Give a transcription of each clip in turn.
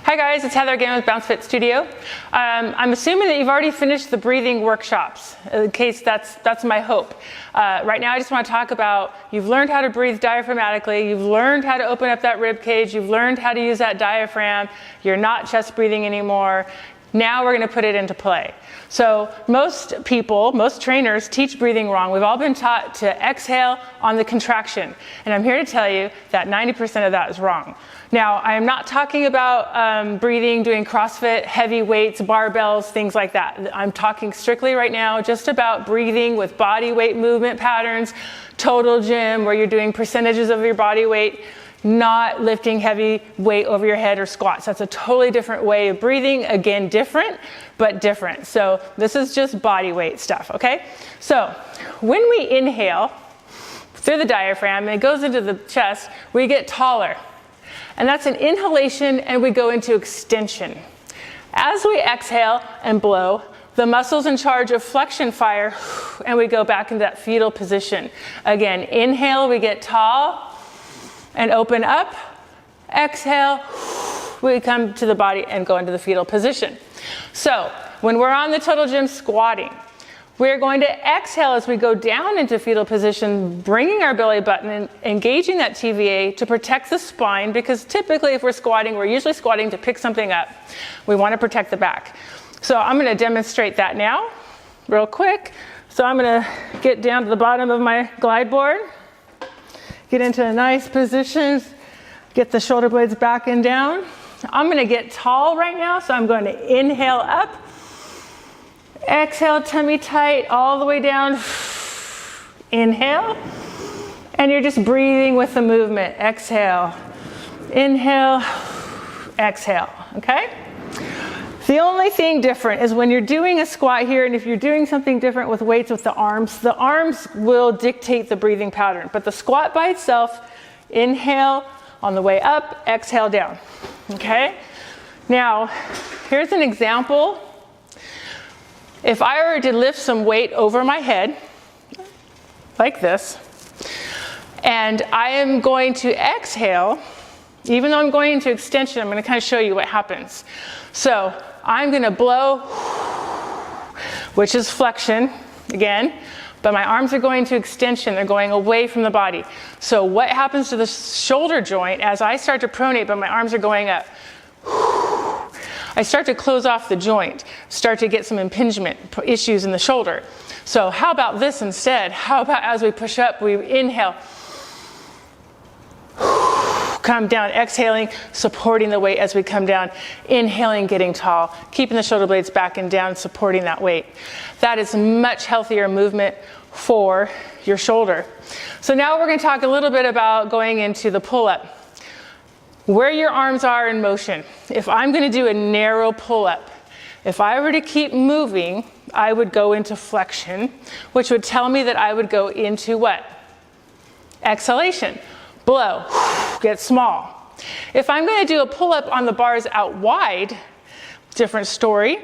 Hi guys, it's Heather again with Bouncefitstudio. I'm assuming that you've already finished the breathing workshops. In case that's my hope. Right now I just want to talk about, you've learned how to breathe diaphragmatically, you've learned how to open up that rib cage, you've learned how to use that diaphragm, you're not chest breathing anymore. Now we're going to put it into play. So most people, most trainers teach breathing wrong. We've all been taught to exhale on the contraction. And I'm here to tell you that 90% of that is wrong. Now, I am not talking about breathing, doing CrossFit, heavy weights, barbells, things like that. I'm talking strictly right now just about breathing with body weight movement patterns, total gym, where you're doing percentages of your body weight, not lifting heavy weight over your head or squats. That's a totally different way of breathing. Again, different, but different. So this is just body weight stuff, okay? So when we inhale through the diaphragm and it goes into the chest, we get taller. And that's an inhalation, and we go into extension. As we exhale and blow, the muscles in charge of flexion fire, and we go back into that fetal position. Again, inhale, we get tall and open up. Exhale, we come to the body and go into the fetal position. So when we're on the total gym squatting, we're going to exhale as we go down into fetal position, bringing our belly button and engaging that TVA to protect the spine, because typically if we're squatting, we're usually squatting to pick something up. We want to protect the back. So I'm going to demonstrate that now real quick. So I'm going to get down to the bottom of my glide board, get into a nice position, get the shoulder blades back and down. I'm going to get tall right now, so I'm going to inhale up. Exhale, tummy tight, all the way down. Inhale. And you're just breathing with the movement. Exhale. Inhale. Exhale. Okay? The only thing different is when you're doing a squat here, and if you're doing something different with weights with the arms will dictate the breathing pattern. But the squat by itself, inhale on the way up, exhale down. Okay? Now, here's an example. If I were to lift some weight over my head, like this, and I am going to exhale, even though I'm going into extension, I'm going to kind of show you what happens. So I'm going to blow, which is flexion, again, but my arms are going to extension. They're going away from the body. So what happens to the shoulder joint as I start to pronate, but my arms are going up? I start to close off the joint, start to get some impingement issues in the shoulder. So how about this instead? How about as we push up, we inhale, come down, exhaling, supporting the weight as we come down, inhaling, getting tall, keeping the shoulder blades back and down, supporting that weight. That is much healthier movement for your shoulder. So now we're going to talk a little bit about going into the pull-up. Where your arms are in motion. If I'm going to do a narrow pull-up, if I were to keep moving, I would go into flexion, which would tell me that I would go into what? Exhalation. Blow. Get small. If I'm going to do a pull-up on the bars out wide, different story.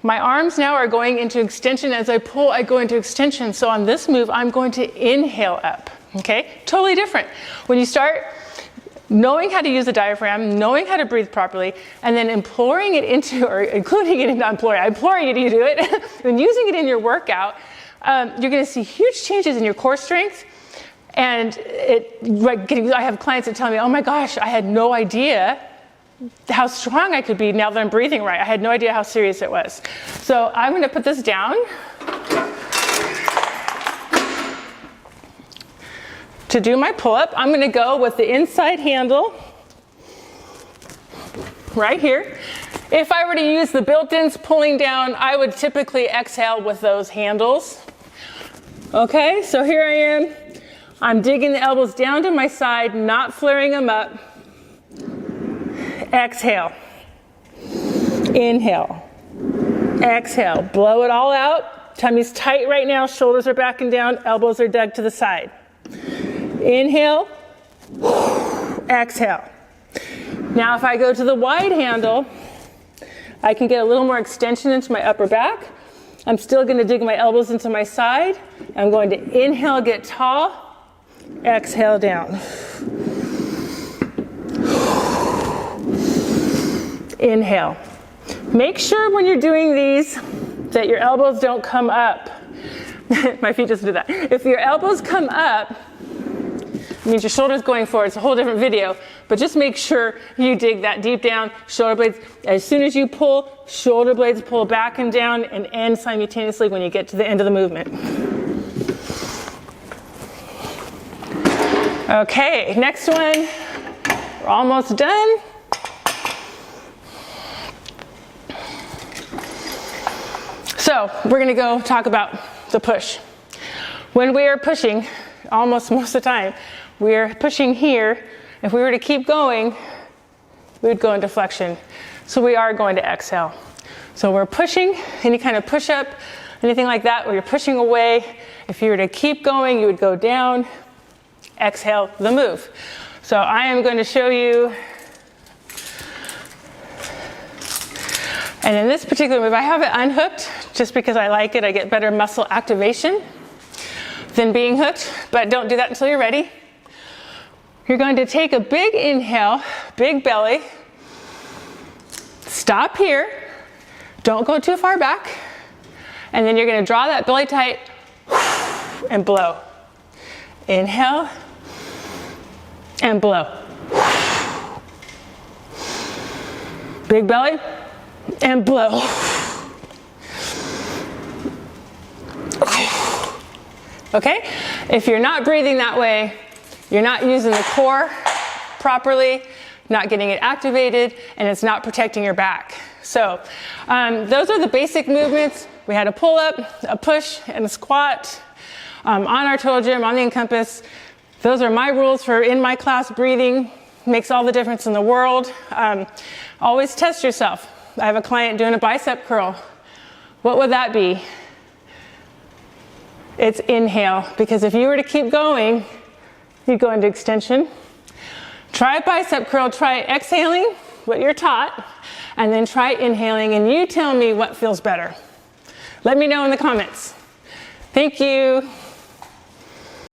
My arms now are going into extension. As I pull, I go into extension. So on this move, I'm going to inhale up. Okay? Totally different. When you start knowing how to use the diaphragm, knowing how to breathe properly, and then imploring it into, or including it into, I'm imploring you to do it, and using it in your workout, you're going to see huge changes in your core strength. And I have clients that tell me, oh my gosh, I had no idea how strong I could be now that I'm breathing right. I had no idea how serious it was. So I'm going to put this down. To do my pull-up, I'm going to go with the inside handle right here. If I were to use the built-ins pulling down, I would typically exhale with those handles. Okay, so here I am. I'm digging the elbows down to my side, not flaring them up. Exhale. Inhale. Exhale. Blow it all out. Tummy's tight right now. Shoulders are back and down. Elbows are dug to the side. Inhale, exhale. Now if I go to the wide handle, I can get a little more extension into my upper back. I'm still going to dig my elbows into my side. I'm going to inhale, get tall, exhale down. Inhale. Make sure when you're doing these that your elbows don't come up. My feet just did that. If your elbows come up, it means your shoulder's going forward. It's a whole different video, but just make sure you dig that deep down. Shoulder blades, as soon as you pull, shoulder blades pull back and down and end simultaneously when you get to the end of the movement. Okay, next one. We're almost done. So we're gonna go talk about the push. When we are pushing, almost most of the time, we're pushing here. If we were to keep going, we would go into flexion. So we are going to exhale. So we're pushing, any kind of push up, anything like that where you're pushing away. If you were to keep going, you would go down, exhale the move. So I am going to show you. And in this particular move, I have it unhooked just because I like it. I get better muscle activation than being hooked, but don't do that until you're ready. You're going to take a big inhale, big belly. Stop here. Don't go too far back. And then you're going to draw that belly tight and blow. Inhale and blow. Big belly and blow. Okay? If you're not breathing that way, you're not using the core properly, not getting it activated, and it's not protecting your back. So those are the basic movements. We had a pull-up, a push, and a squat on our total gym, on the Encompass. Those are my rules for in my class breathing. Makes all the difference in the world. Always test yourself. I have a client doing a bicep curl. What would that be? It's inhale, because if you were to keep going, you'd go into extension. Try a bicep curl, try exhaling, what you're taught, and then try inhaling, and you tell me what feels better. Let me know in the comments. Thank you.